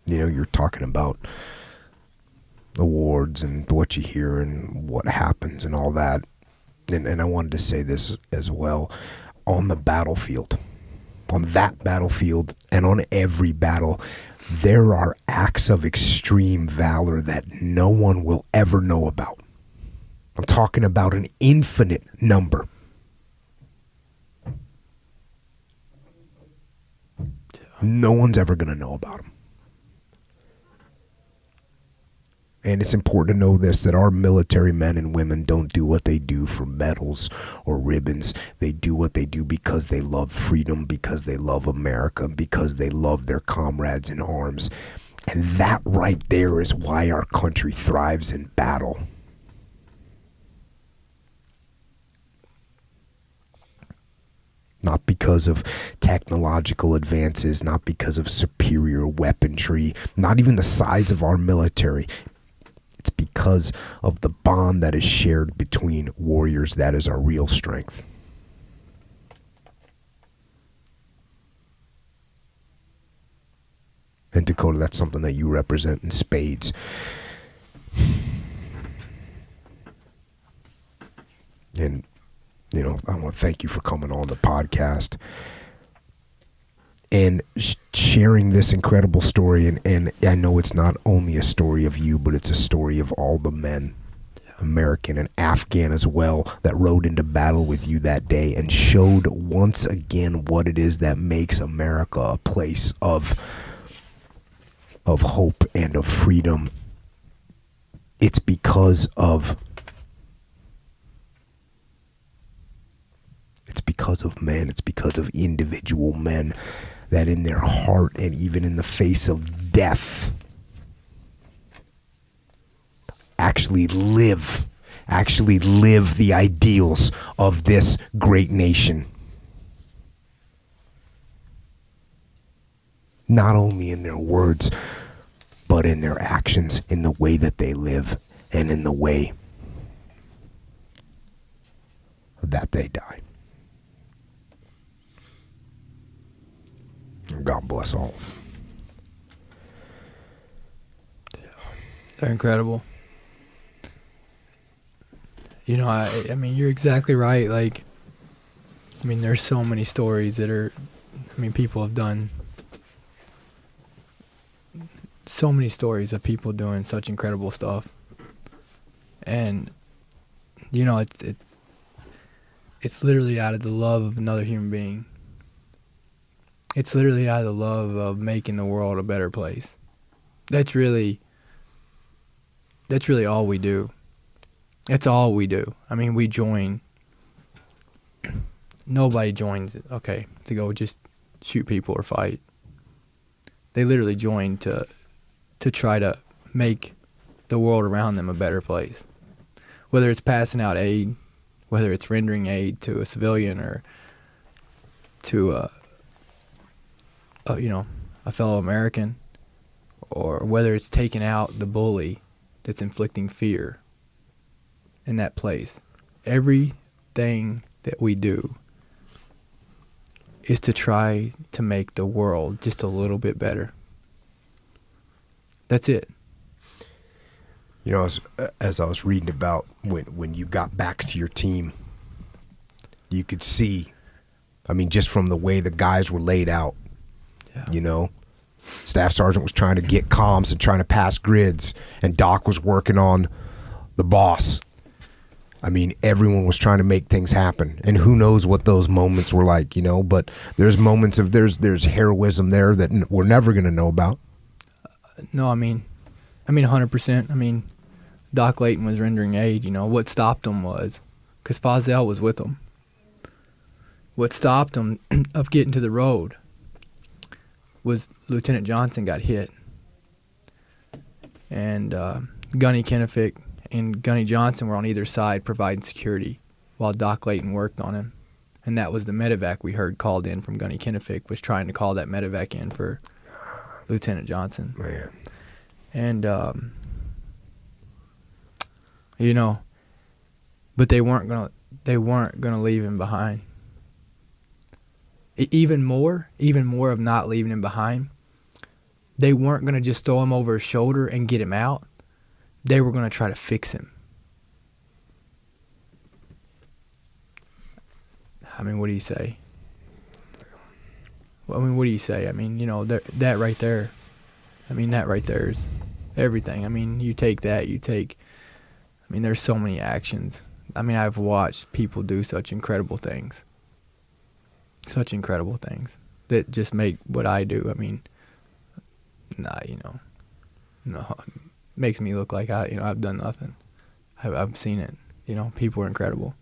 You're talking about awards and what you hear and what happens and all that. And I wanted to say this as well. On the battlefield, on that battlefield, and on every battle, there are acts of extreme valor that no one will ever know about. I'm talking about an infinite number. No one's ever going to know about them. And it's important to know this, that our military men and women don't do what they do for medals or ribbons. They do what they do because they love freedom, because they love America, because they love their comrades in arms. And that right there is why our country thrives in battle. Not because of technological advances, not because of superior weaponry, not even the size of our military. It's because of the bond that is shared between warriors. That is our real strength. And Dakota, that's something that you represent in spades. And, I want to thank you for coming on the podcast and sharing this incredible story. And I know it's not only a story of you, but it's a story of all the men, American and Afghan as well, that rode into battle with you that day and showed once again what it is that makes America a place of hope and of freedom. It's because of men. It's because of individual men that in their heart and even in the face of death actually live the ideals of this great nation. Not only in their words, but in their actions, in the way that they live, and in the way that they die. God bless all. They're incredible. I mean, you're exactly right. There's so many stories that are, people have done so many stories of people doing such incredible stuff. And, it's literally out of the love of another human being. It's literally out of the love of making the world a better place. That's really all we do. That's all we do. We join. Nobody joins, to go just shoot people or fight. They literally join to try to make the world around them a better place. Whether it's passing out aid, whether it's rendering aid to a civilian or to a fellow American, or whether it's taking out the bully that's inflicting fear in that place. Everything that we do is to try to make the world just a little bit better. That's it. As I was reading about when you got back to your team, you could see, just from the way the guys were laid out, Staff Sergeant was trying to get comms and trying to pass grids, and Doc was working on the boss. Everyone was trying to make things happen, and who knows what those moments were like, but there's moments of there's heroism there that we're never going to know about. No, 100%. Doc Layton was rendering aid. What stopped him was because Fazell was with him. What stopped him of getting to the road was Lieutenant Johnson got hit. And Gunny Kennefick and Gunny Johnson were on either side providing security while Doc Layton worked on him. And that was the medevac we heard called in from Gunny Kennefick, was trying to call that medevac in for Lieutenant Johnson. Man. And, but they weren't gonna leave him behind. Even more of not leaving him behind they weren't going to just throw him over his shoulder and get him out. They were going to try to fix him. I mean, what do you say? Well, I mean, what do you say? I mean, you know, that right there. I mean, that right there is everything. I mean, you take that, I mean, there's so many actions. I mean, I've watched people do such incredible things. Such incredible things that just make what I do. I mean, no, makes me look like I've done nothing. I've seen it. You know, people are incredible.